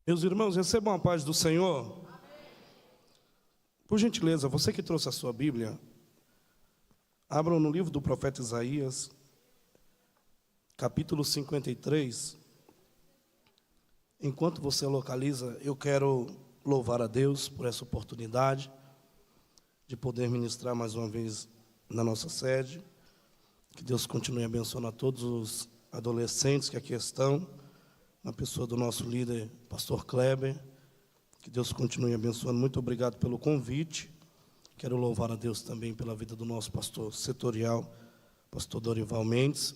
Meus irmãos, recebam a paz do Senhor. Por gentileza, você que trouxe a sua Bíblia, abram no livro do profeta Isaías, capítulo 53. Enquanto você localiza, eu quero louvar a Deus por essa oportunidade de poder ministrar mais uma vez na nossa sede. Que Deus continue abençoando a todos os adolescentes que aqui estão, na pessoa do nosso líder, pastor Kleber. Que Deus continue abençoando. Muito obrigado pelo convite. Quero louvar a Deus também pela vida do nosso pastor setorial, pastor Dorival Mendes,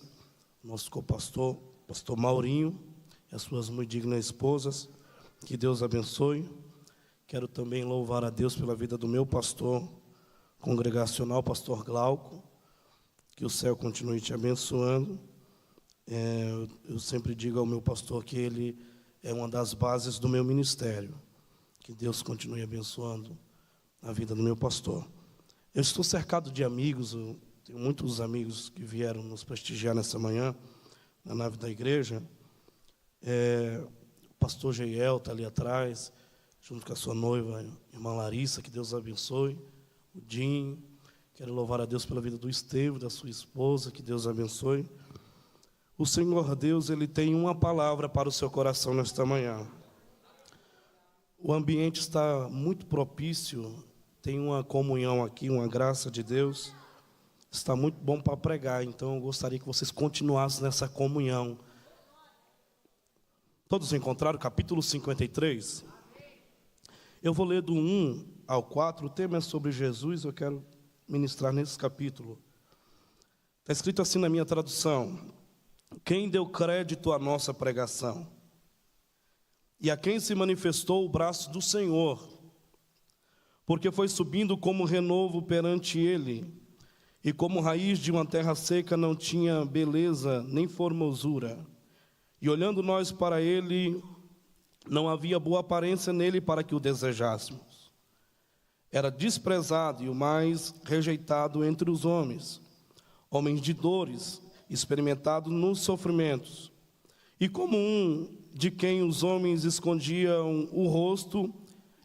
nosso copastor, pastor Maurinho, e as suas muito dignas esposas. Que Deus abençoe. Quero também louvar a Deus pela vida do meu pastor congregacional, pastor Glauco. Que o céu continue te abençoando. Eu sempre digo ao meu pastor que ele é uma das bases do meu ministério. Que Deus continue abençoando a vida do meu pastor. Eu estou cercado de amigos, eu tenho muitos amigos que vieram nos prestigiar nessa manhã, na nave da igreja. O pastor Geiel está ali atrás, junto com a sua noiva, irmã Larissa, que Deus abençoe. O Dinho, quero louvar a Deus pela vida do Estevão, da sua esposa, que Deus abençoe. O Senhor Deus, Ele tem uma palavra para o seu coração nesta manhã. O ambiente está muito propício, tem uma comunhão aqui, uma graça de Deus. Está muito bom para pregar, então eu gostaria que vocês continuassem nessa comunhão. Todos encontraram o capítulo 53? Eu vou ler do 1 ao 4, o tema é sobre Jesus, eu quero ministrar nesse capítulo. Está escrito assim na minha tradução: quem deu crédito à nossa pregação? E a quem se manifestou o braço do Senhor? Porque foi subindo como renovo perante ele, e como raiz de uma terra seca não tinha beleza nem formosura. E olhando nós para ele, não havia boa aparência nele para que o desejássemos. Era desprezado e o mais rejeitado entre os homens, homens de dores, experimentado nos sofrimentos, e como um de quem os homens escondiam o rosto,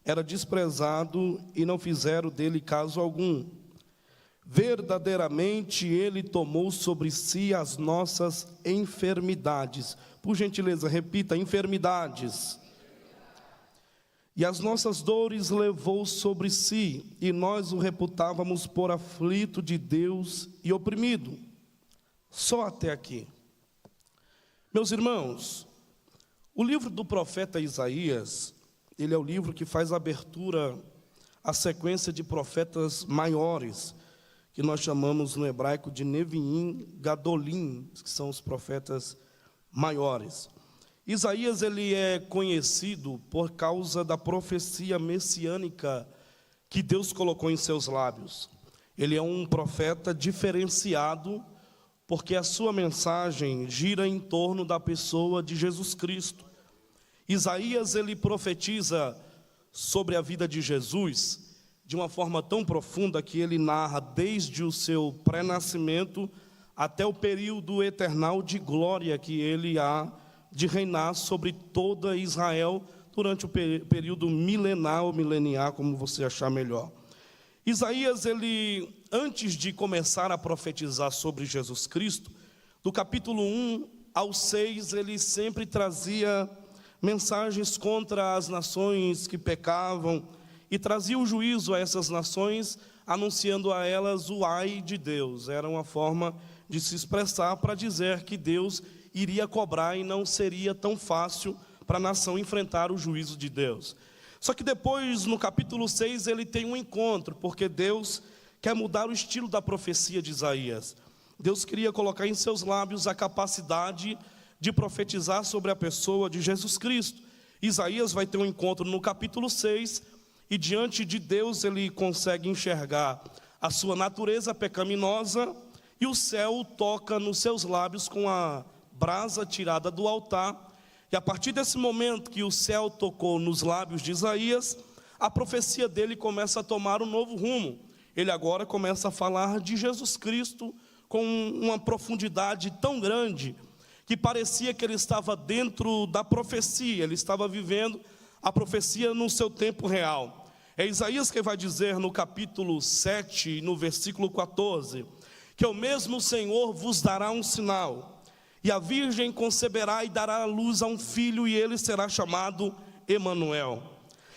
era desprezado e não fizeram dele caso algum. Verdadeiramente ele tomou sobre si as nossas enfermidades. Por gentileza, repita: enfermidades. E as nossas dores levou sobre si, e nós o reputávamos por aflito de Deus e oprimido. Só até aqui. Meus irmãos, o livro do profeta Isaías, ele é o livro que faz abertura à sequência de profetas maiores, que nós chamamos no hebraico de Neviim, Gadolim, que são os profetas maiores. Isaías, ele é conhecido por causa da profecia messiânica que Deus colocou em seus lábios. Ele é um profeta diferenciado, porque a sua mensagem gira em torno da pessoa de Jesus Cristo. Isaías, ele profetiza sobre a vida de Jesus de uma forma tão profunda que ele narra desde o seu pré-nascimento até o período eternal de glória que ele há de reinar sobre toda Israel durante o período milenar ou mileniar, como você achar melhor. Isaías, ele, antes de começar a profetizar sobre Jesus Cristo, do capítulo 1 ao 6, ele sempre trazia mensagens contra as nações que pecavam e trazia o juízo a essas nações, anunciando a elas o ai de Deus. Era uma forma de se expressar para dizer que Deus iria cobrar e não seria tão fácil para a nação enfrentar o juízo de Deus. Só que depois, no capítulo 6, ele tem um encontro, porque Deus quer mudar o estilo da profecia de Isaías. Deus queria colocar em seus lábios a capacidade de profetizar sobre a pessoa de Jesus Cristo. Isaías vai ter um encontro no capítulo 6, e diante de Deus ele consegue enxergar a sua natureza pecaminosa, e o céu toca nos seus lábios com a brasa tirada do altar. E a partir desse momento que o céu tocou nos lábios de Isaías, a profecia dele começa a tomar um novo rumo. Ele agora começa a falar de Jesus Cristo com uma profundidade tão grande que parecia que ele estava dentro da profecia, ele estava vivendo a profecia no seu tempo real. É Isaías que vai dizer no capítulo 7, no versículo 14, que o mesmo Senhor vos dará um sinal, e a virgem conceberá e dará à luz a um filho, e ele será chamado Emanuel.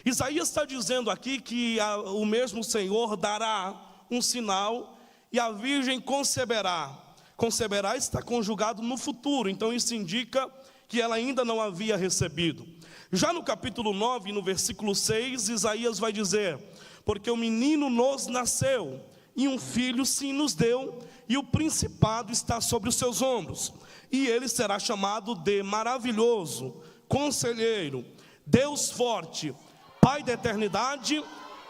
Isaías está dizendo aqui que o mesmo Senhor dará um sinal, e a virgem conceberá. Conceberá está conjugado no futuro, então isso indica que ela ainda não havia recebido. Já no capítulo 9, no versículo 6, Isaías vai dizer: porque o menino nos nasceu, e um filho se nos deu, e o principado está sobre os seus ombros, e ele será chamado de Maravilhoso, Conselheiro, Deus Forte, Pai da Eternidade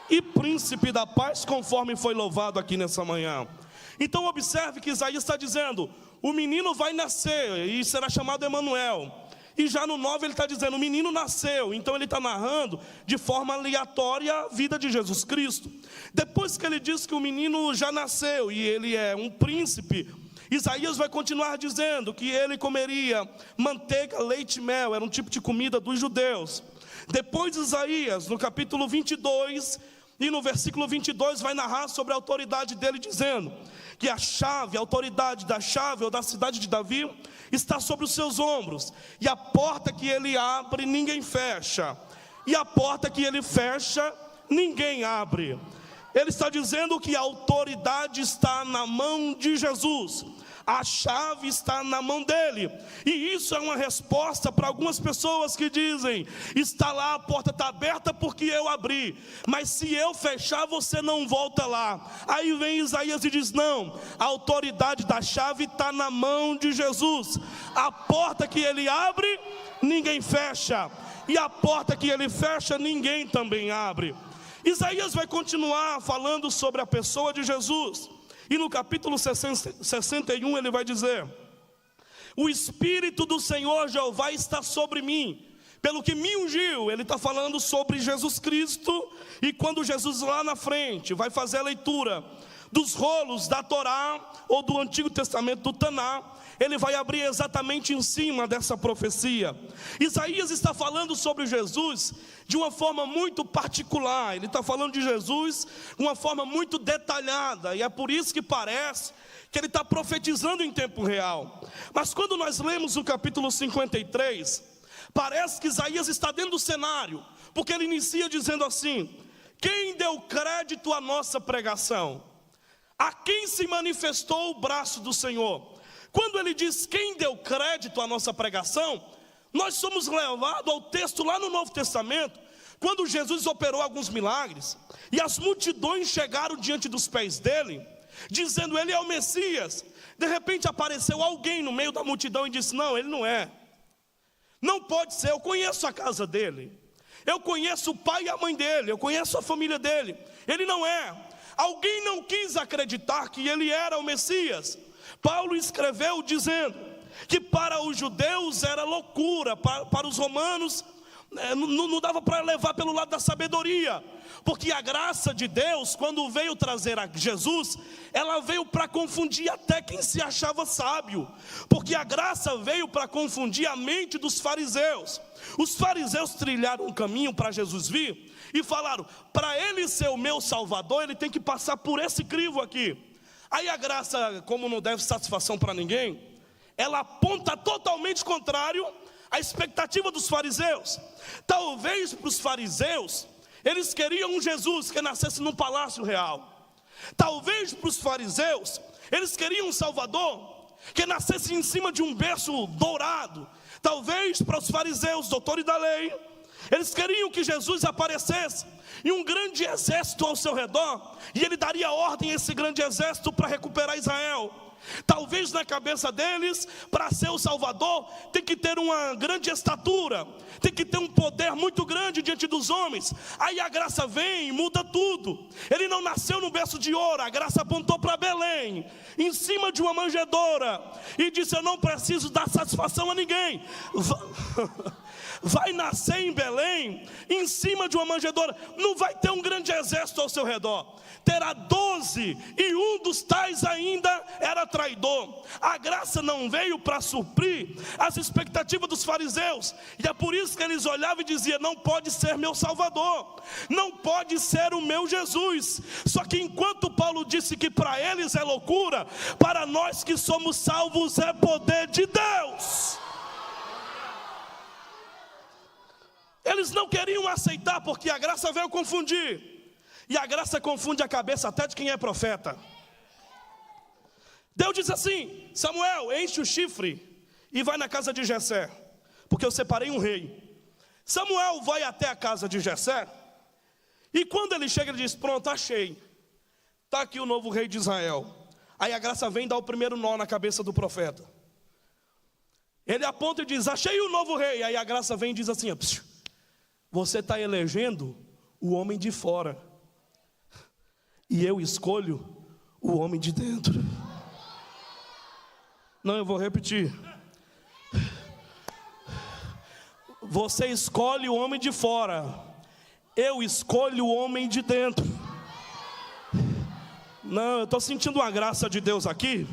e Príncipe da Paz, conforme foi louvado aqui nessa manhã. Então observe que Isaías está dizendo: o menino vai nascer e será chamado Emanuel. E já no 9 ele está dizendo: o menino nasceu. Então ele está narrando de forma aleatória a vida de Jesus Cristo. Depois que ele diz que o menino já nasceu e ele é um príncipe, Isaías vai continuar dizendo que ele comeria manteiga, leite e mel, era um tipo de comida dos judeus. Depois Isaías, no capítulo 22 e no versículo 22, vai narrar sobre a autoridade dele, dizendo que a chave, a autoridade da chave ou da cidade de Davi está sobre os seus ombros, e a porta que ele abre, ninguém fecha, e a porta que ele fecha, ninguém abre. Ele está dizendo que a autoridade está na mão de Jesus, a chave está na mão dele. E isso é uma resposta para algumas pessoas que dizem: está lá, a porta está aberta porque eu abri, mas se eu fechar você não volta lá. Aí vem Isaías e diz: não, a autoridade da chave está na mão de Jesus. A porta que ele abre, ninguém fecha, e a porta que ele fecha, ninguém também abre. Isaías vai continuar falando sobre a pessoa de Jesus, e no capítulo 61 ele vai dizer: o Espírito do Senhor Jeová está sobre mim, pelo que me ungiu. Ele está falando sobre Jesus Cristo, e quando Jesus lá na frente vai fazer a leitura dos rolos da Torá, ou do Antigo Testamento, do Taná, ele vai abrir exatamente em cima dessa profecia. Isaías está falando sobre Jesus de uma forma muito particular, ele está falando de Jesus de uma forma muito detalhada, e é por isso que parece que ele está profetizando em tempo real. Mas quando nós lemos o capítulo 53, parece que Isaías está dentro do cenário, porque ele inicia dizendo assim: quem deu crédito à nossa pregação? A quem se manifestou o braço do Senhor? Quando ele diz quem deu crédito à nossa pregação, nós somos levados ao texto lá no Novo Testamento, quando Jesus operou alguns milagres, e as multidões chegaram diante dos pés dele, dizendo: ele é o Messias. De repente apareceu alguém no meio da multidão e disse: não, ele não é. Não pode ser, eu conheço a casa dele, eu conheço o pai e a mãe dele, eu conheço a família dele, ele não é. Alguém não quis acreditar que ele era o Messias. Paulo escreveu dizendo que para os judeus era loucura, para os romanos não dava para levar pelo lado da sabedoria, porque a graça de Deus, quando veio trazer a Jesus, ela veio para confundir até quem se achava sábio, porque a graça veio para confundir a mente dos fariseus. Os fariseus trilharam um caminho para Jesus vir e falaram: para ele ser o meu salvador, ele tem que passar por esse crivo aqui. Aí a graça, como não deve satisfação para ninguém, ela aponta totalmente contrário à expectativa dos fariseus. Talvez para os fariseus, eles queriam um Jesus que nascesse num palácio real. Talvez para os fariseus, eles queriam um Salvador que nascesse em cima de um berço dourado. Talvez para os fariseus, doutores da lei, eles queriam que Jesus aparecesse e um grande exército ao seu redor, e ele daria ordem a esse grande exército para recuperar Israel. Talvez na cabeça deles, para ser o Salvador, tem que ter uma grande estatura, tem que ter um poder muito grande diante dos homens. Aí a graça vem e muda tudo. Ele não nasceu no berço de ouro, a graça apontou para Belém, em cima de uma manjedoura, e disse: eu não preciso dar satisfação a ninguém. vai nascer em Belém, em cima de uma manjedoura. Não vai ter um grande exército ao seu redor. Terá 12, e um dos tais ainda era traidor. A graça não veio para suprir as expectativas dos fariseus. E é por isso que eles olhavam e diziam: não pode ser meu Salvador, não pode ser o meu Jesus. Só que enquanto Paulo disse que para eles é loucura, para nós que somos salvos é poder de Deus. Eles não queriam aceitar, porque a graça veio confundir. E a graça confunde a cabeça até de quem é profeta. Deus diz assim: Samuel, enche o chifre e vai na casa de Jessé, porque eu separei um rei. Samuel vai até a casa de Jessé, e quando ele chega, ele diz: pronto, achei, está aqui o novo rei de Israel. Aí a graça vem dar o primeiro nó na cabeça do profeta. Ele aponta e diz: achei o novo rei. Aí a graça vem e diz assim: você está elegendo o homem de fora, e eu escolho o homem de dentro. Não, eu vou repetir. Você escolhe o homem de fora, eu escolho o homem de dentro. Não, eu estou sentindo uma graça de Deus aqui.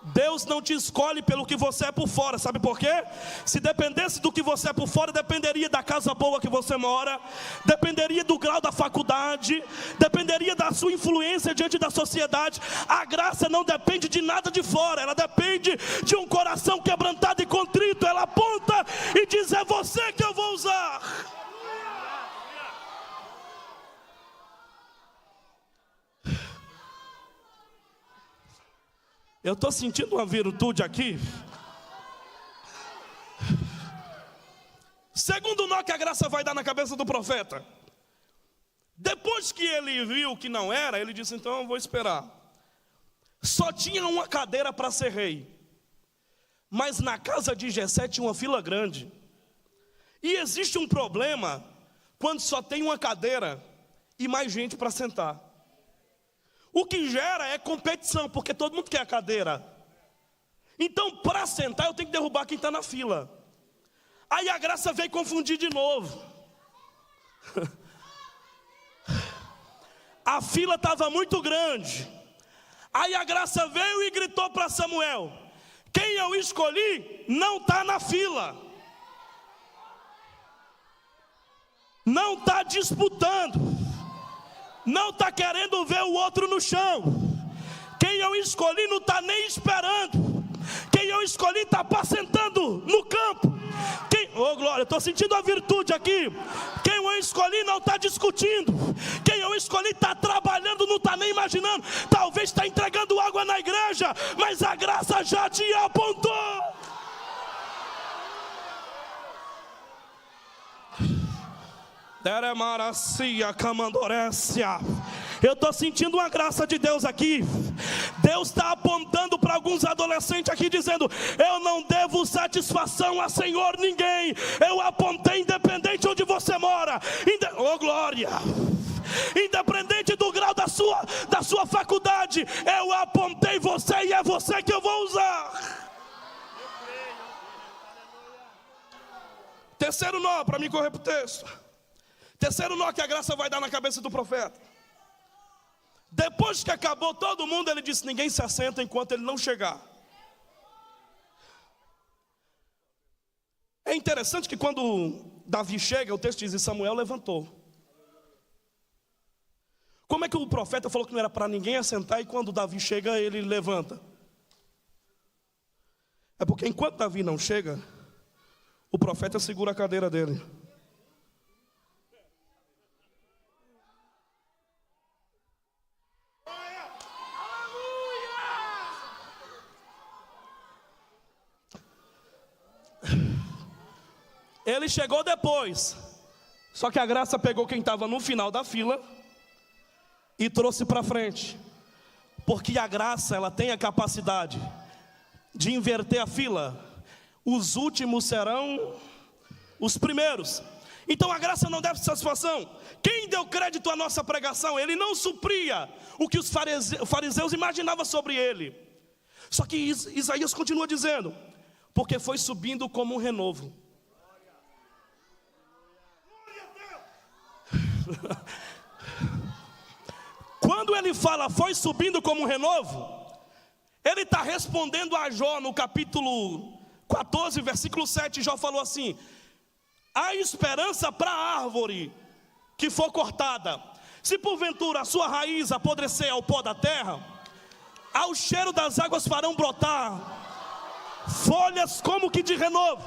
Deus não te escolhe pelo que você é por fora, sabe por quê? Se dependesse do que você é por fora, dependeria da casa boa que você mora, dependeria do grau da faculdade, dependeria da sua influência diante da sociedade. A graça não depende de nada de fora, ela depende de um coração quebrantado e contrito. Ela aponta e diz: é você que eu vou usar. Eu estou sentindo uma virtude aqui. Segundo nó que a graça vai dar na cabeça do profeta. Depois que ele viu que não era, ele disse: então eu vou esperar. Só tinha uma cadeira para ser rei, mas na casa de Jessé tinha uma fila grande. E existe um problema quando só tem uma cadeira e mais gente para sentar. O que gera é competição, porque todo mundo quer a cadeira. Então, para sentar, eu tenho que derrubar quem está na fila. Aí a graça veio confundir de novo. A fila estava muito grande. Aí a graça veio e gritou para Samuel: quem eu escolhi não está na fila, não está disputando, não está querendo ver o outro no chão. Quem eu escolhi não está nem esperando. Quem eu escolhi está apacentando no campo. Oh glória, estou sentindo a virtude aqui. Quem eu escolhi não está discutindo. Quem eu escolhi está trabalhando, não está nem imaginando. Talvez está entregando água na igreja, mas a graça já te apontou. Eu estou sentindo uma graça de Deus aqui. Deus está apontando para alguns adolescentes aqui, dizendo: eu não devo satisfação a Senhor ninguém. Eu apontei independente onde você mora. Oh glória! Independente do grau da sua faculdade, eu apontei você e é você que eu vou usar. Terceiro nó, para mim correr para o texto. Terceiro nó que a graça vai dar na cabeça do profeta. Depois que acabou todo mundo, ele disse: ninguém se assenta enquanto ele não chegar. É interessante que quando Davi chega, o texto diz: e Samuel levantou. Como é que o profeta falou que não era para ninguém assentar, e quando Davi chega, ele levanta? É porque enquanto Davi não chega, o profeta segura a cadeira dele. Ele chegou depois, só que a graça pegou quem estava no final da fila e trouxe para frente, porque a graça, ela tem a capacidade de inverter a fila. Os últimos serão os primeiros. Então a graça não deve satisfação. Quem deu crédito à nossa pregação? Ele não supria o que os fariseus imaginavam sobre ele. Só que Isaías continua dizendo: porque foi subindo como um renovo. Quando ele fala, foi subindo como um renovo, ele está respondendo a Jó no capítulo 14, versículo 7. Jó falou assim: há esperança para a árvore que for cortada. Se porventura a sua raiz apodrecer ao pó da terra, ao cheiro das águas farão brotar folhas como que de renovo.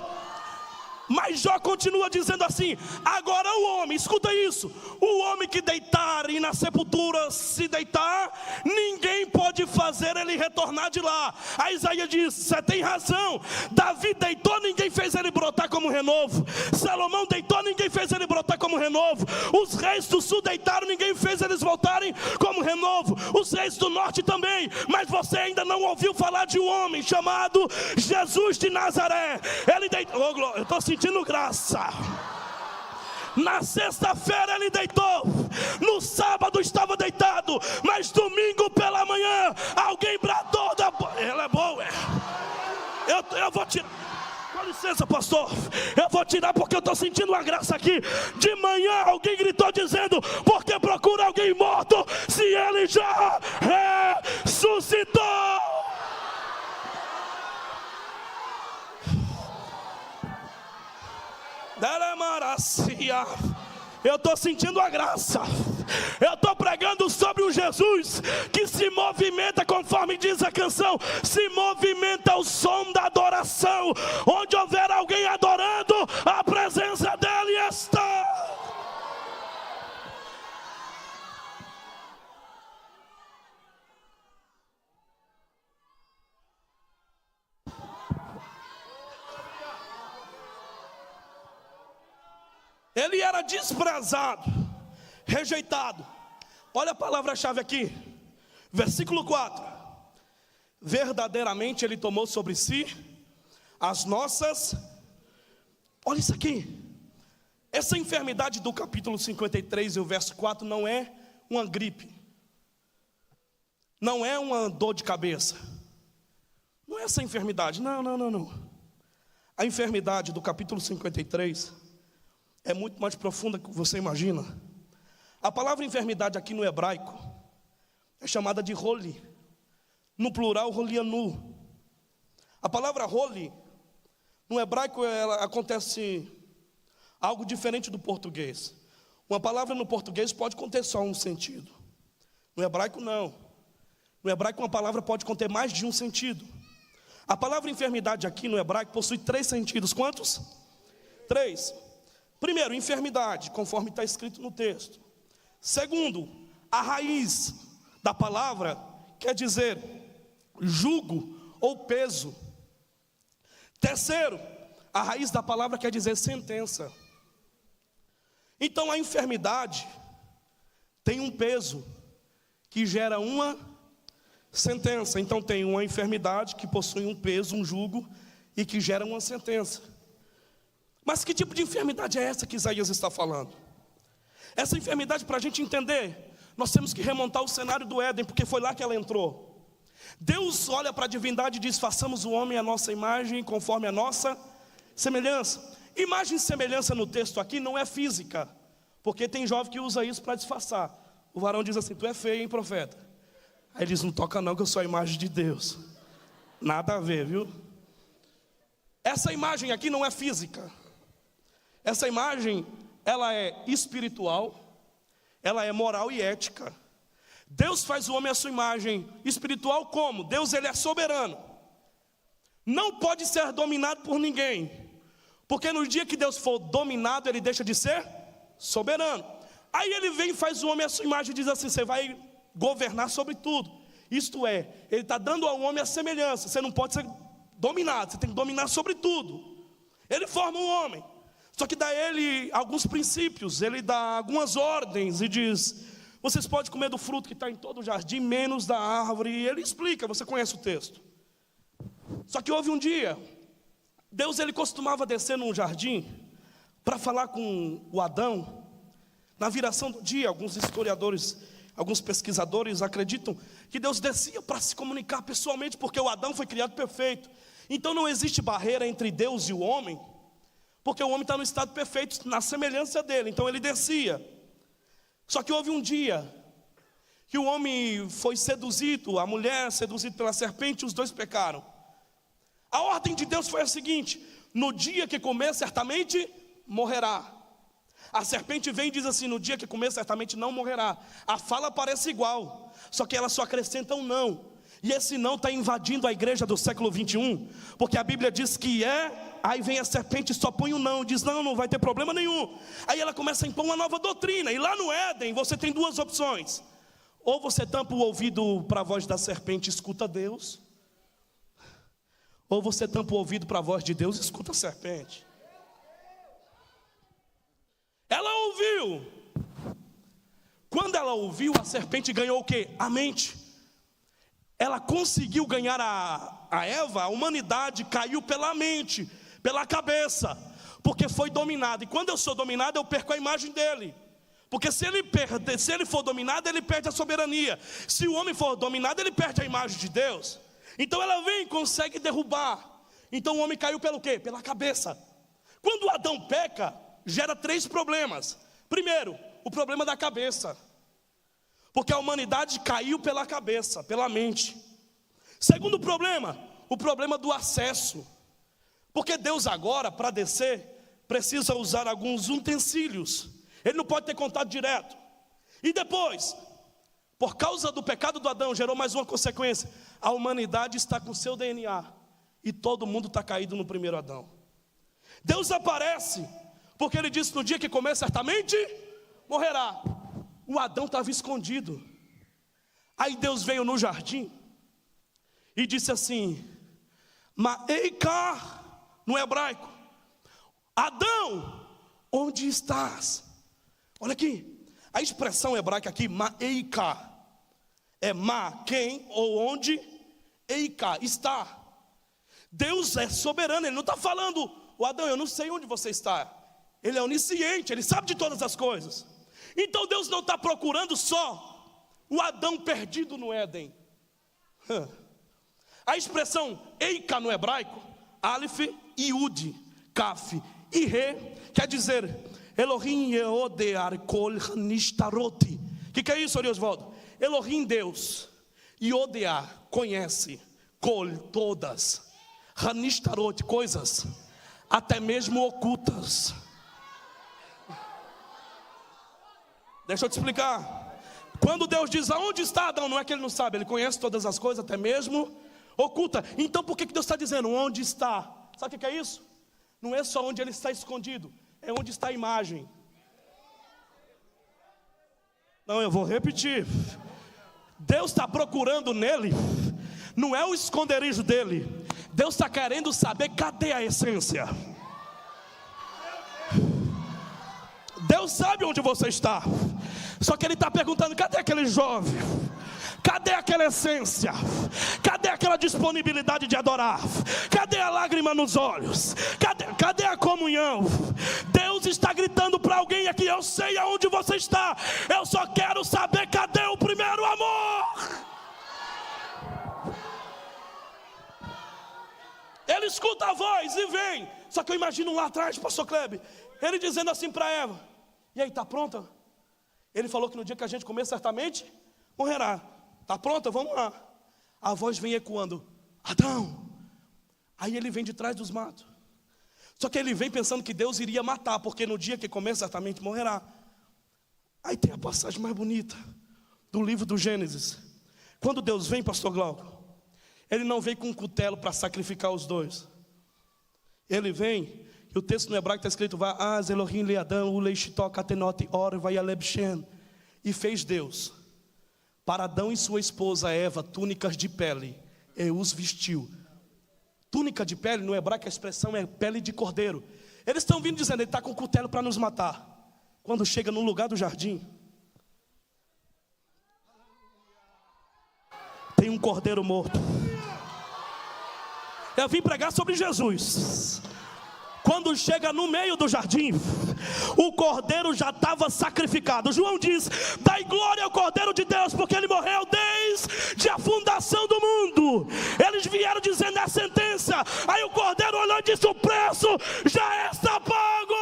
Mas Jó continua dizendo assim: agora o homem, escuta isso, o homem que deitar e na sepultura se deitar, ninguém pode fazer ele retornar de lá. Aí Isaías diz: você tem razão, Davi deitou, ninguém fez ele brotar como renovo. Salomão deitou, ninguém fez ele brotar como renovo. Os reis do sul deitaram, ninguém fez eles voltarem como renovo. Os reis do norte também. Mas você ainda não ouviu falar de um homem chamado Jesus de Nazaré. Ele deitou, oh, glória, eu estou sentindo graça. Na sexta-feira ele deitou, no sábado estava deitado, mas domingo pela manhã alguém bradou da... Ela é boa, eu vou tirar. Com licença, pastor, eu vou tirar porque eu estou sentindo uma graça aqui. De manhã alguém gritou dizendo: porque procura alguém morto se ele já ressuscitou? Eu estou sentindo a graça. Eu estou pregando sobre o Jesus que se movimenta, conforme diz a canção, se movimenta ao som da adoração. Onde houver alguém adorando, a presença dele está. Ele era desprezado, rejeitado. Olha a palavra-chave aqui, versículo 4. Verdadeiramente ele tomou sobre si as nossas... Olha isso aqui. Essa enfermidade do capítulo 53 e o verso 4 não é uma gripe. Não é uma dor de cabeça. Não é essa enfermidade, não. A enfermidade do capítulo 53... é muito mais profunda do que você imagina. A palavra enfermidade aqui no hebraico é chamada de roli. No plural, rolianu. A palavra roli, no hebraico, ela acontece algo diferente do português. Uma palavra no português pode conter só um sentido. No hebraico, não. No hebraico, uma palavra pode conter mais de um sentido. A palavra enfermidade aqui no hebraico possui 3 sentidos. Quantos? 3. Primeiro, enfermidade, conforme está escrito no texto. Segundo, a raiz da palavra quer dizer jugo ou peso. Terceiro, a raiz da palavra quer dizer sentença. Então a enfermidade tem um peso que gera uma sentença. Então tem uma enfermidade que possui um peso, um jugo, e que gera uma sentença. Mas que tipo de enfermidade é essa que Isaías está falando? Essa enfermidade, para a gente entender, nós temos que remontar o cenário do Éden, porque foi lá que ela entrou. Deus olha para a divindade e diz: façamos o homem à nossa imagem, conforme a nossa semelhança. Imagem e semelhança no texto aqui não é física, porque tem jovem que usa isso para disfarçar. O varão diz assim: tu é feio, hein, profeta? Aí ele diz: não toca não, que eu sou a imagem de Deus. Nada a ver, viu? Essa imagem aqui não é física. Essa imagem, ela é espiritual, ela é moral e ética. Deus faz o homem à sua imagem. Espiritual como? Deus, ele é soberano. Não pode ser dominado por ninguém. Porque no dia que Deus for dominado, ele deixa de ser soberano. Aí ele vem e faz o homem à sua imagem e diz assim: você vai governar sobre tudo. Isto é, ele está dando ao homem a semelhança. Você não pode ser dominado, você tem que dominar sobre tudo. Ele forma um homem. Só que dá a ele alguns princípios, ele dá algumas ordens e diz: vocês podem comer do fruto que está em todo o jardim, menos da árvore. E ele explica, você conhece o texto. Só que houve um dia, Deus ele costumava descer num jardim para falar com o Adão. Na viração do dia, alguns historiadores, alguns pesquisadores acreditam que Deus descia para se comunicar pessoalmente, porque o Adão foi criado perfeito. Então não existe barreira entre Deus e o homem, porque o homem está no estado perfeito, na semelhança dele. Então ele descia. Só que houve um dia que o homem foi seduzido, a mulher seduzida pela serpente, os dois pecaram. A ordem de Deus foi a seguinte: no dia que comer, certamente morrerá. A serpente vem e diz assim: no dia que comer, certamente não morrerá. A fala parece igual, só que ela só acrescenta um não. E esse não está invadindo a igreja do século 21, porque a Bíblia diz que aí vem a serpente e só põe um não, diz não vai ter problema nenhum. Aí ela começa a impor uma nova doutrina, e lá no Éden você tem duas opções: ou você tampa o ouvido para a voz da serpente e escuta Deus, ou você tampa o ouvido para a voz de Deus e escuta a serpente. Ela ouviu. Quando ela ouviu, a serpente ganhou o quê? A mente. Ela conseguiu ganhar a Eva. A humanidade caiu pela mente, pela cabeça, porque foi dominada. E quando eu sou dominado, eu perco a imagem dele. Porque se ele for dominado, ele perde a soberania. Se o homem for dominado, ele perde a imagem de Deus. Então ela vem e consegue derrubar. Então o homem caiu pelo quê? Pela cabeça. Quando Adão peca, gera 3 problemas. Primeiro, o problema da cabeça, porque a humanidade caiu pela cabeça, pela mente. Segundo problema, o problema do acesso, porque Deus agora, para descer, precisa usar alguns utensílios. Ele não pode ter contato direto. E depois, por causa do pecado do Adão, gerou mais uma consequência: a humanidade está com seu DNA, e todo mundo está caído no primeiro Adão. Deus aparece, porque ele disse: no dia que comer, certamente morrerá. O Adão estava escondido. Aí Deus veio no jardim e disse assim: Ma'eika, no hebraico: Adão, onde estás? Olha aqui, a expressão hebraica aqui, Ma'eika, é ma, quem ou onde, eika, está. Deus é soberano, ele não está falando: o Adão, eu não sei onde você está. Ele é onisciente, ele sabe de todas as coisas. Então Deus não está procurando só o Adão perdido no Éden. A expressão eika no hebraico, alif, iud, kaf e re, quer dizer Elohim Yeodear Kol Hanishtaroti. O que é isso, Oriosvaldo? Elohim, Deus, Yeodear, conhece, Kol, todas, Hanishtaroti, coisas, até mesmo ocultas. Deixa eu te explicar. Quando Deus diz aonde está Adão, não é que ele não sabe, ele conhece todas as coisas, até mesmo oculta. Então por que Deus está dizendo onde está? Sabe o que é isso? Não é só onde ele está escondido, é onde está a imagem. Não, eu vou repetir. Deus está procurando nele, não é o esconderijo dele. Deus está querendo saber cadê a essência. Deus sabe onde você está, só que ele está perguntando: cadê aquele jovem? Cadê aquela essência? Cadê aquela disponibilidade de adorar? Cadê a lágrima nos olhos? Cadê a comunhão? Deus está gritando para alguém aqui: eu sei aonde você está, eu só quero saber cadê o primeiro amor. Ele escuta a voz e vem. Só que eu imagino lá atrás, pastor Kleber, ele dizendo assim para Eva: e aí, está pronta? Ele falou que no dia que a gente comer, certamente morrerá. Está pronta? Vamos lá. A voz vem ecoando: Adão. Aí ele vem de trás dos matos. Só que ele vem pensando que Deus iria matar, porque no dia que comer, certamente morrerá. Aí tem a passagem mais bonita do livro do Gênesis. Quando Deus vem, pastor Glauco, ele não vem com um cutelo para sacrificar os dois. Ele vem, e o texto no hebraico está escrito: Va'az Elohim le'adam u'leishito katenot or vayaleb shen. E fez Deus para Adão e sua esposa Eva túnicas de pele, e os vestiu. Túnica de pele, no hebraico a expressão é pele de cordeiro. Eles estão vindo dizendo: ele está com o cutelo para nos matar. Quando chega no lugar do jardim, tem um cordeiro morto. Eu vim pregar sobre Jesus. Quando chega no meio do jardim, o cordeiro já estava sacrificado. João diz: dai glória ao cordeiro de Deus, porque ele morreu desde a fundação do mundo. Eles vieram dizendo a sentença. Aí o cordeiro olhou e disse: o preço já está pago.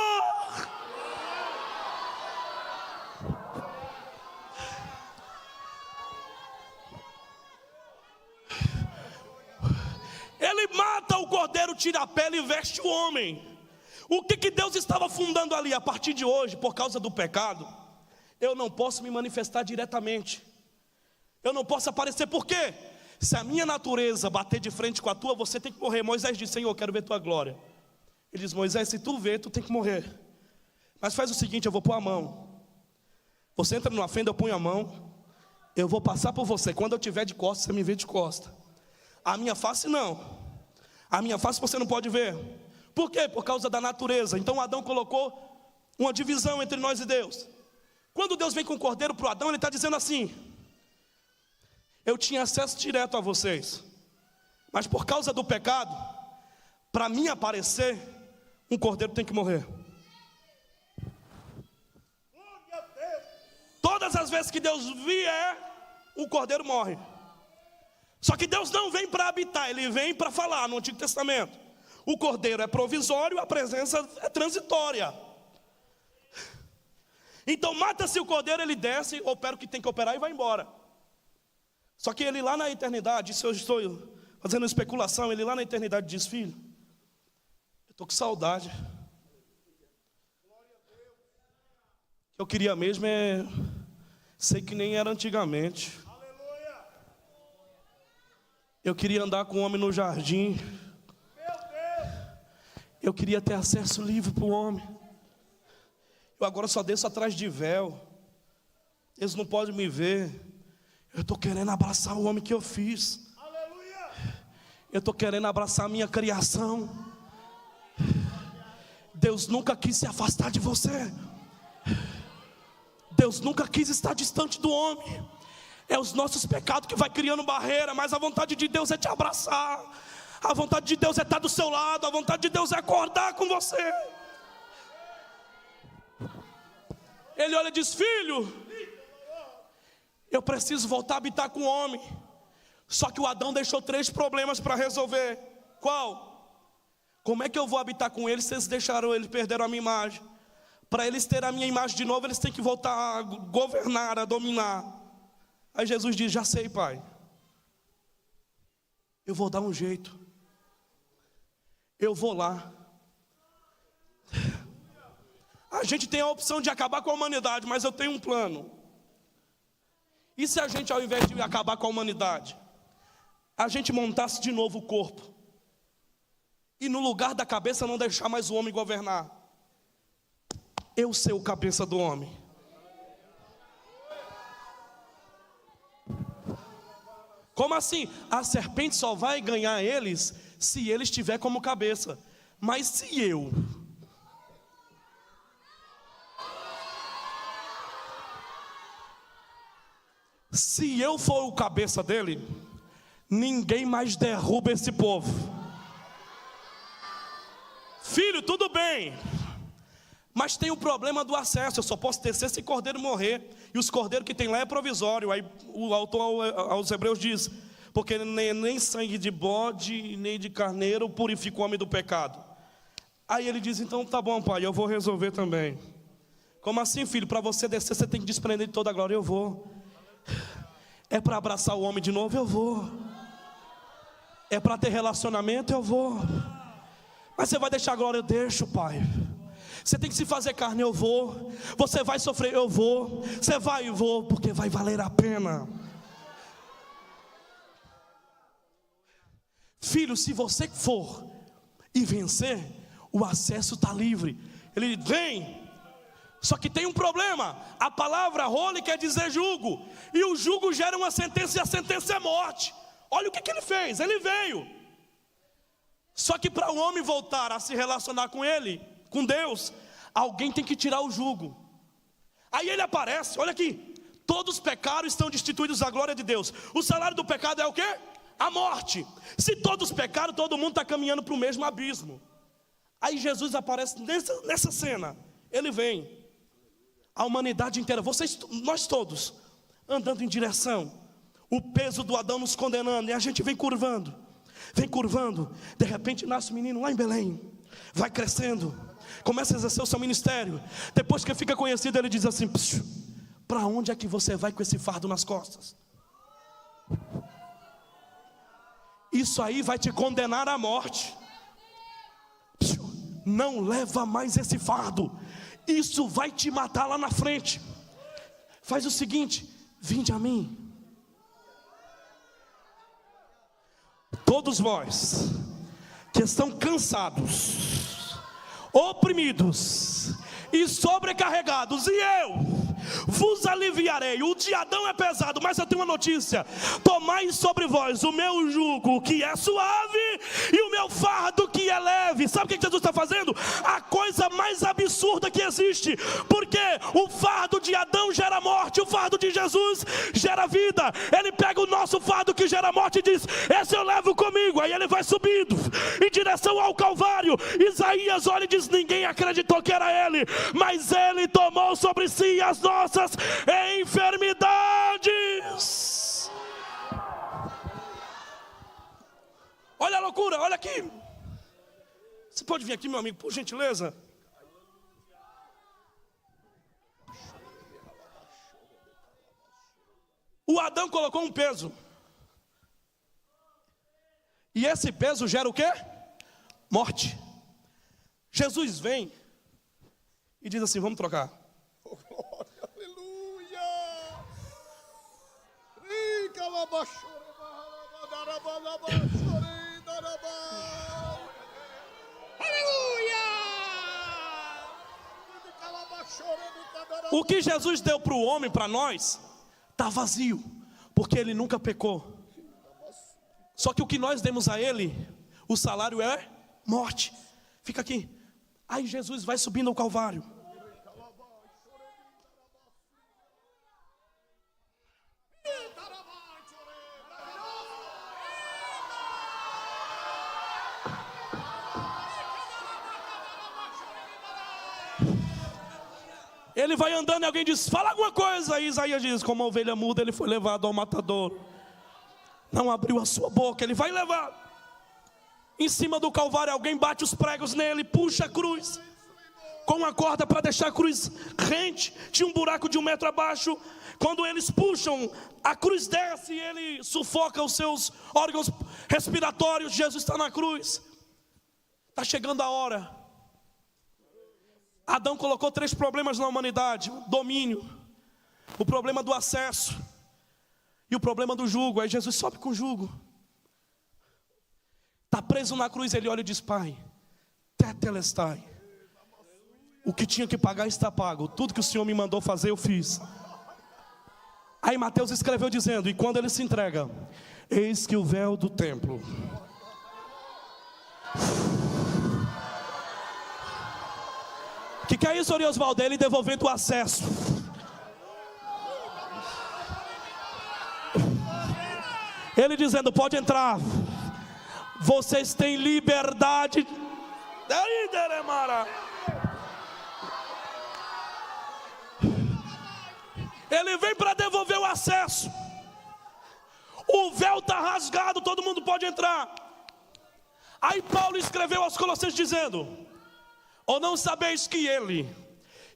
tira a pele e veste o homem. O que Deus estava fundando ali? A partir de hoje, por causa do pecado, eu não posso me manifestar diretamente, eu não posso aparecer. Por quê? Se a minha natureza bater de frente com a tua, você tem que morrer. Moisés disse: Senhor, eu quero ver tua glória. Ele diz: Moisés, se tu ver, tu tem que morrer. Mas faz o seguinte, eu vou pôr a mão. Você entra numa fenda, eu ponho a mão. Eu vou passar por você. Quando eu estiver de costas, você me vê de costas. A minha face não. A minha face você não pode ver. Por quê? Por causa da natureza. Então Adão colocou uma divisão entre nós e Deus. Quando Deus vem com o cordeiro para o Adão, ele está dizendo assim: eu tinha acesso direto a vocês, mas por causa do pecado, para mim aparecer, um cordeiro tem que morrer. Todas as vezes que Deus vier, o cordeiro morre. Só que Deus não vem para habitar, ele vem para falar. No Antigo Testamento, o cordeiro é provisório, a presença é transitória. Então mata-se o cordeiro, ele desce, opera o que tem que operar e vai embora. Só que ele lá na eternidade, isso eu estou fazendo especulação, ele lá na eternidade diz: filho, eu estou com saudade. O que eu queria mesmo é ser que nem era antigamente. Eu queria andar com o homem no jardim. Eu queria ter acesso livre para o homem. Eu agora só desço atrás de véu. Eles não podem me ver. Eu estou querendo abraçar o homem que eu fiz. Eu estou querendo abraçar a minha criação. Deus nunca quis se afastar de você. Deus nunca quis estar distante do homem. É os nossos pecados que vai criando barreira, mas a vontade de Deus é te abraçar. A vontade de Deus é estar do seu lado. A vontade de Deus é acordar com você. Ele olha e diz: filho, eu preciso voltar a habitar com o homem. Só que o Adão deixou 3 problemas para resolver. Qual? Como é que eu vou habitar com eles se eles deixaram, eles perderam a minha imagem? Para eles terem a minha imagem de novo, eles têm que voltar a governar, a dominar. Aí Jesus diz: já sei, pai, eu vou dar um jeito. Eu vou lá. A gente tem a opção de acabar com a humanidade, mas eu tenho um plano. E se a gente, ao invés de acabar com a humanidade, a gente montasse de novo o corpo, e no lugar da cabeça não deixar mais o homem governar? Eu ser o cabeça do homem. Como assim? A serpente só vai ganhar eles se ele estiver como cabeça. Mas se eu... se eu for o cabeça dele, ninguém mais derruba esse povo. Filho, tudo bem, mas tem o problema do acesso. Eu só posso descer se cordeiro morrer. E os cordeiros que tem lá é provisório. Aí o autor aos Hebreus diz: porque nem sangue de bode, nem de carneiro purifica o homem do pecado. Aí ele diz: então tá bom, pai, eu vou resolver também. Como assim, filho? Para você descer, você tem que desprender de toda a glória. Eu vou. É para abraçar o homem de novo? Eu vou. É para ter relacionamento? Eu vou. Mas você vai deixar a glória? Eu deixo, pai. Você tem que se fazer carne? Eu vou. Você vai sofrer? Eu vou. Você vai? Eu vou, porque vai valer a pena. Filho, se você for e vencer, o acesso está livre. Ele vem. Só que tem um problema. A palavra role quer dizer jugo. E o jugo gera uma sentença, e a sentença é morte. Olha o que ele fez. Ele veio. Só que para o homem voltar a se relacionar com ele, com Deus, alguém tem que tirar o jugo. Aí ele aparece, olha aqui: todos pecaram, estão destituídos da glória de Deus. O salário do pecado é o quê? A morte. Se todos pecaram, todo mundo está caminhando para o mesmo abismo. Aí Jesus aparece nessa cena. Ele vem. A humanidade inteira, nós todos, andando em direção, o peso do Adão nos condenando, e a gente vem curvando. De repente nasce um menino lá em Belém, vai crescendo, começa a exercer o seu ministério. Depois que fica conhecido, ele diz assim: para onde é que você vai com esse fardo nas costas? Isso aí vai te condenar à morte. não leva mais esse fardo, isso vai te matar lá na frente. Faz o seguinte: vinde a mim, todos vós que estão cansados, oprimidos e sobrecarregados, e eu vos aliviarei. O de Adão é pesado, mas eu tenho uma notícia: tomai sobre vós o meu jugo, que é suave, e o meu fardo, que é leve. Sabe o que Jesus está fazendo? A coisa mais absurda que existe, porque o fardo de Adão gera morte, o fardo de Jesus gera vida. Ele pega o nosso fardo que gera morte e diz: esse eu levo comigo. Aí ele vai subindo em direção ao Calvário. Isaías olha e diz: ninguém acreditou que era ele, mas ele tomou sobre si as nossas enfermidades. Olha a loucura, olha aqui. Você pode vir aqui, meu amigo, por gentileza? O Adão colocou um peso, e esse peso gera o quê? Morte. Jesus vem e diz assim: vamos trocar. Oh, glória, aleluia. O que Jesus deu para o homem, para nós, está vazio, porque ele nunca pecou. Só que o que nós demos a ele, o salário é morte. Fica aqui. Aí Jesus vai subindo ao Calvário. Ele vai andando e alguém diz: fala alguma coisa. Aí Isaías diz: como a ovelha muda, ele foi levado ao matador, não abriu a sua boca. Ele vai levar. Em cima do Calvário, alguém bate os pregos nele, puxa a cruz com uma corda para deixar a cruz rente. Tinha um buraco de 1 metro abaixo. Quando eles puxam, a cruz desce e ele sufoca os seus órgãos respiratórios. Jesus está na cruz. Está chegando a hora. Adão colocou 3 problemas na humanidade: o domínio, o problema do acesso e o problema do jugo. Aí Jesus sobe com o jugo. Está preso na cruz, ele olha e diz: Pai, tetelestai, o que tinha que pagar está pago, tudo que o Senhor me mandou fazer eu fiz. Aí Mateus escreveu dizendo: e quando ele se entrega, eis que o véu do templo que é isso, Oriosvaldo? Ele devolvendo o acesso. Ele dizendo: pode entrar, vocês têm liberdade. Ele vem para devolver o acesso. O véu está rasgado, todo mundo pode entrar. Aí Paulo escreveu aos Colossenses dizendo: ou não sabeis que ele,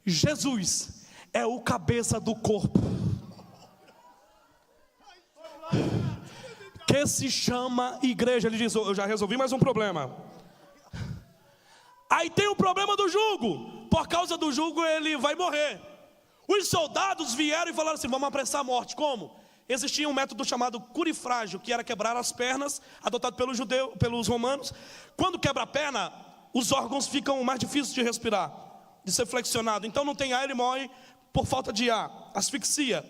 Jesus, é o cabeça do corpo, que se chama igreja. Ele diz: eu já resolvi mais um problema. Aí tem o problema do jugo. Por causa do jugo ele vai morrer. Os soldados vieram e falaram assim: vamos apressar a morte. Como? Existia um método chamado curifrágio, que era quebrar as pernas, adotado pelos romanos. Quando quebra a perna, os órgãos ficam mais difíceis de respirar, de ser flexionado. Então não tem ar, ele morre por falta de ar, asfixia.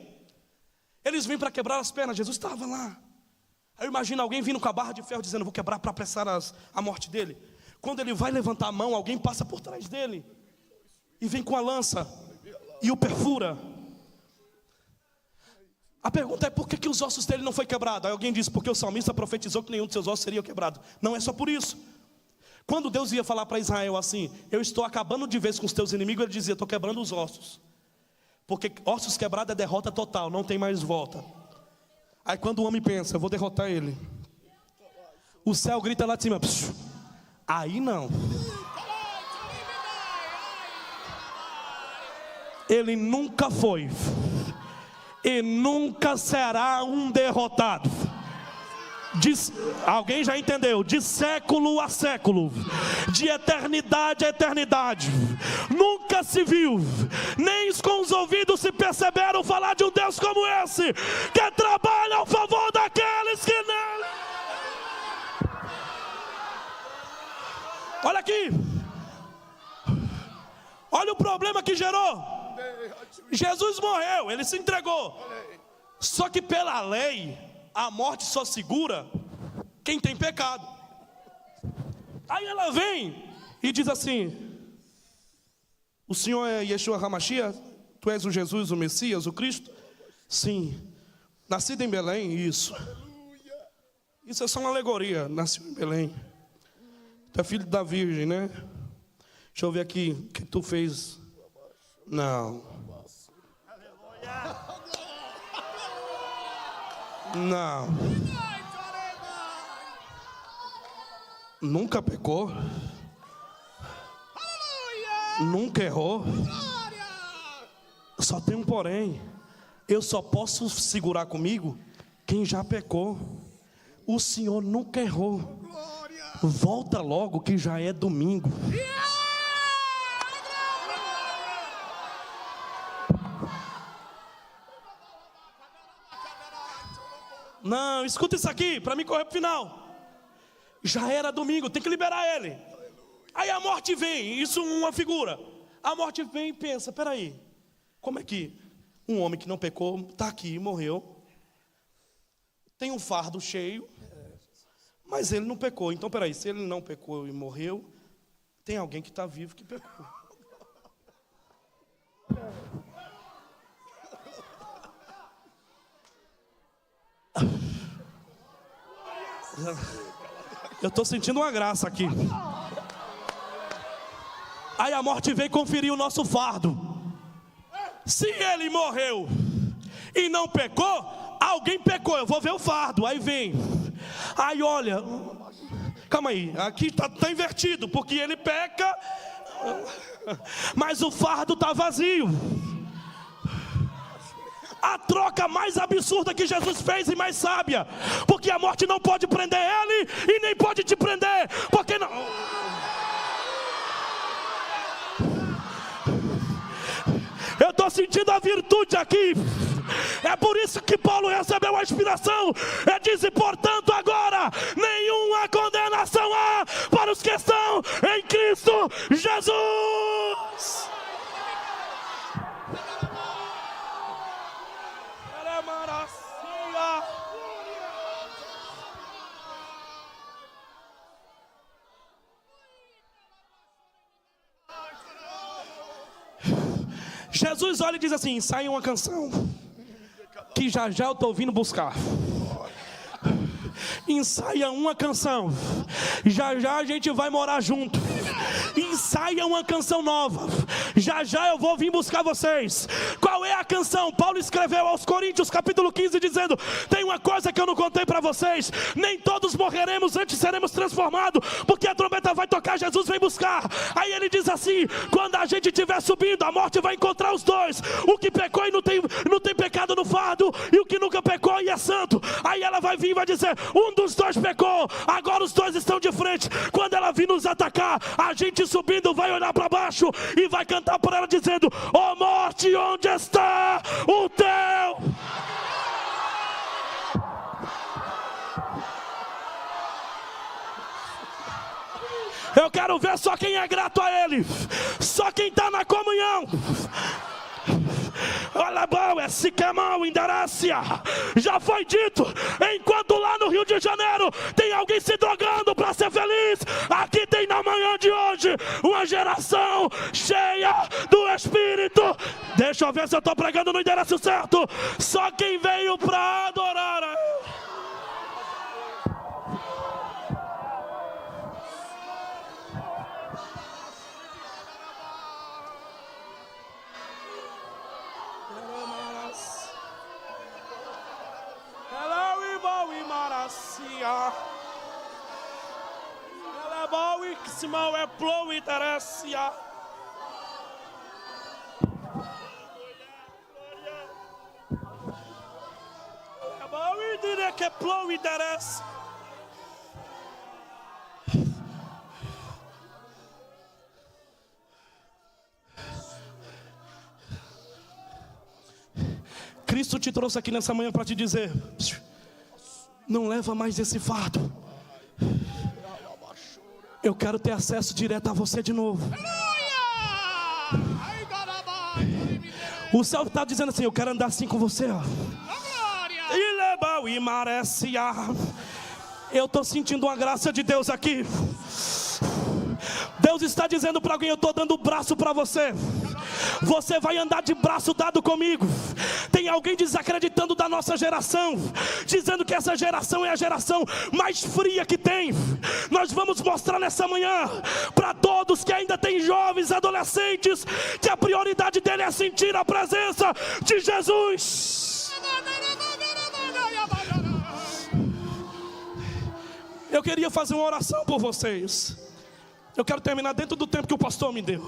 Eles vêm para quebrar as pernas. Jesus estava lá. Aí imagina alguém vindo com a barra de ferro dizendo: vou quebrar para apressar a morte dele. Quando ele vai levantar a mão, alguém passa por trás dele e vem com a lança e o perfura. A pergunta é: por que os ossos dele não foi quebrado? Aí alguém diz: porque o salmista profetizou que nenhum de seus ossos seria quebrado. Não é só por isso. Quando Deus ia falar para Israel assim: eu estou acabando de vez com os teus inimigos, ele dizia: estou quebrando os ossos. Porque ossos quebrados é derrota total, não tem mais volta. Aí quando o homem pensa: eu vou derrotar ele, o céu grita lá de cima: psiu. Aí não. Ele nunca foi e nunca será um derrotado. Alguém já entendeu? De século a século, de eternidade a eternidade, nunca se viu, nem com os ouvidos se perceberam falar de um Deus como esse, que trabalha ao favor daqueles que nele. Olha aqui, olha o problema que gerou. Jesus morreu, ele se entregou. Só que pela lei, a morte só segura quem tem pecado. Aí ela vem e diz assim: o Senhor é Yeshua HaMashiach? Tu és o Jesus, o Messias, o Cristo? Sim. Nascido em Belém, isso. Isso é só uma alegoria, nasceu em Belém. Tu é filho da Virgem, né? Deixa eu ver aqui, o que tu fez? Não. Não. Nunca pecou. Nunca errou. Só tem um porém. Eu só posso segurar comigo quem já pecou. O Senhor nunca errou. Volta logo que já é domingo. Não, escuta isso aqui, para mim correr para o final. Já era domingo, tem que liberar ele. Aí a morte vem, isso é uma figura. A morte vem e pensa, peraí, como é que um homem que não pecou está aqui e morreu? Tem um fardo cheio, mas ele não pecou. Então peraí, se ele não pecou e morreu, tem alguém que está vivo que pecou. Eu estou sentindo uma graça aqui. Aí a morte veio conferir o nosso fardo. Se ele morreu e não pecou, alguém pecou, eu vou ver o fardo. Aí vem, aí olha, calma aí, aqui está invertido, porque ele peca, mas o fardo está vazio. A troca mais absurda que Jesus fez e mais sábia, porque a morte não pode prender ele e nem pode te prender, porque não. Eu estou sentindo a virtude aqui. É por isso que Paulo recebeu a inspiração. Ele diz: portanto agora nenhuma condenação há para os que estão em Cristo Jesus. Jesus olha e diz assim: ensaia uma canção que já já eu estou vindo buscar. Ensaia uma canção, já já a gente vai morar junto. Ensaia uma canção nova, já já eu vou vir buscar vocês. Qual é a canção? Paulo escreveu aos Coríntios capítulo 15 dizendo: tem uma coisa que eu não contei para vocês, nem todos morreremos, antes seremos transformados, porque a trombeta vai tocar, Jesus vem buscar. Aí ele diz assim: quando a gente estiver subindo, a morte vai encontrar os dois, o que pecou e não tem pecado no fardo, e o que nunca pecou e é santo. Aí ela vai vir e vai dizer: um dos dois pecou, agora os dois estão de frente. Quando ela vir nos atacar, a gente subindo vai olhar para baixo e vai cantar por ela dizendo: ó morte, onde está o teu? Eu quero ver só quem é grato a ele, só quem está na comunhão. Olha, bom, esse camão, Indarácia. Já foi dito, enquanto lá no Rio de Janeiro tem alguém se drogando para ser feliz, aqui tem na manhã de hoje uma geração cheia do Espírito. Deixa eu ver se eu estou pregando no endereço certo. Só quem veio para adorar a Ele. Ela é boa e que se mal é plou e terecia. É boa e dire que plou e terecia. Cristo te trouxe aqui nessa manhã para te dizer: não leva mais esse fardo. Eu quero ter acesso direto a você de novo. O céu está dizendo assim: eu quero andar assim com você, ó. Eu estou sentindo uma graça de Deus aqui. Deus está dizendo para alguém: eu estou dando o braço para você. Você vai andar de braço dado comigo. Tem alguém desacreditando da nossa geração, dizendo que essa geração é a geração mais fria que tem. Nós vamos mostrar nessa manhã para todos que ainda tem jovens, adolescentes, que a prioridade dele é sentir a presença de Jesus. Eu queria fazer uma oração por vocês. Eu quero terminar dentro do tempo que o pastor me deu.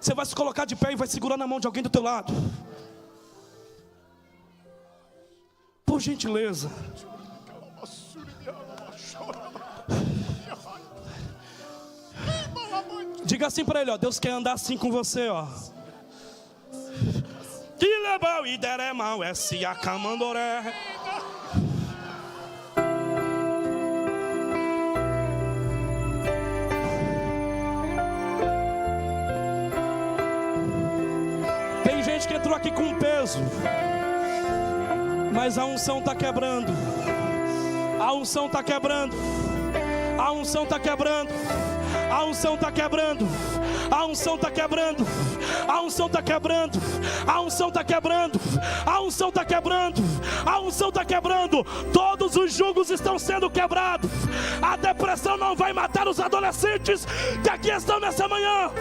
Você vai se colocar de pé e vai segurar na mão de alguém do teu lado. Por gentileza. Diga assim para ele, ó: Deus quer andar assim com você, ó. Tem gente que entrou aqui com peso, mas a unção está quebrando. A unção está quebrando. A unção está quebrando. A unção está quebrando. A unção está quebrando. A unção está quebrando. A unção está quebrando. A unção está quebrando. A unção está quebrando. Todos os jugos estão sendo quebrados. A depressão não vai matar os adolescentes que aqui estão nessa manhã.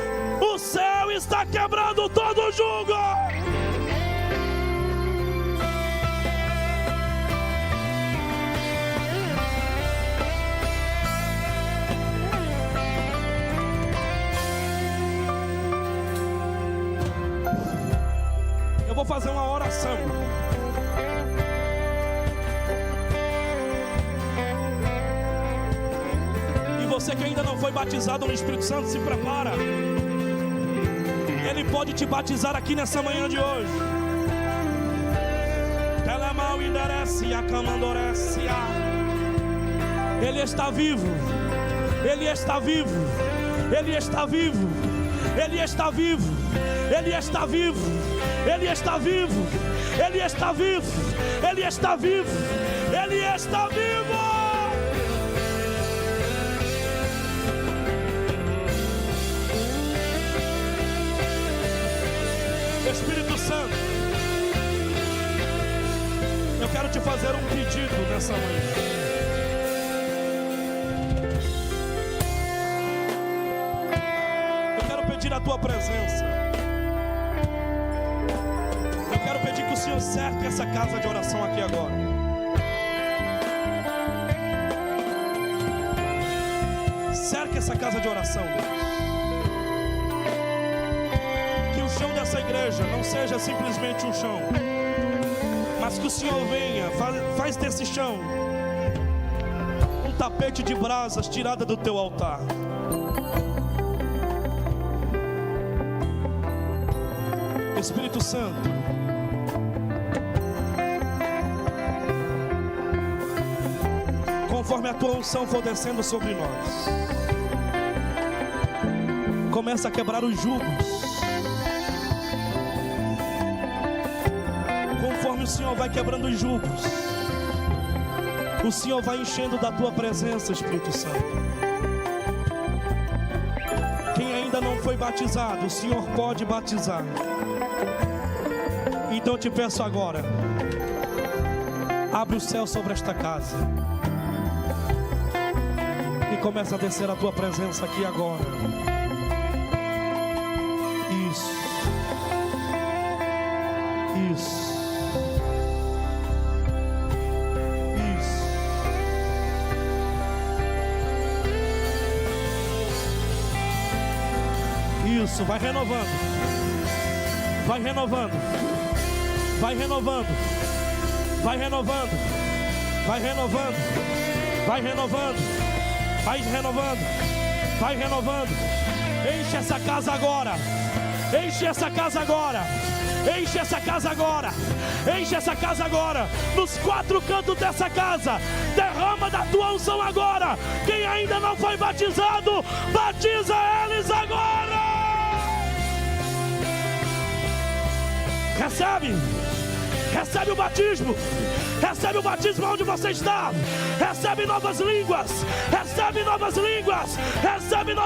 O céu está quebrando todo o jugo. Eu vou fazer uma oração. E você que ainda não foi batizado no Espírito Santo, se prepara. Ele pode te batizar aqui nessa manhã de hoje. Ele está vivo. Ele está vivo. Ele está vivo. Ele está vivo. Ele está vivo. Ele está vivo. Ele está vivo. Ele está vivo. Ele está vivo. Espírito Santo, eu quero te fazer um pedido nessa manhã. Eu quero pedir a tua presença. Eu quero pedir que o Senhor cerque essa casa de oração aqui agora. Cerque essa casa de oração, Deus. O chão dessa igreja não seja simplesmente um chão, mas que o Senhor venha, faz desse chão um tapete de brasas tirada do teu altar. Espírito Santo, conforme a tua unção for descendo sobre nós, começa a quebrar os jugos. Conforme o Senhor vai quebrando os jugos, o Senhor vai enchendo da tua presença, Espírito Santo. Quem ainda não foi batizado, o Senhor pode batizar. Então eu te peço agora, abre o céu sobre esta casa e começa a descer a tua presença aqui agora. Isso. Isso. Isso, vai renovando. Vai renovando. Vai renovando. Vai renovando. Vai renovando. Vai renovando. Vai renovando. Vai renovando. Enche essa casa agora. Enche essa casa agora. Enche essa casa agora. Enche essa casa agora. Nos 4 cantos dessa casa. Derrama da tua unção agora. Quem ainda não foi batizado, batiza eles agora. Recebe. Recebe o batismo. Recebe o batismo onde você está. Recebe novas línguas. Recebe novas línguas. Recebe novas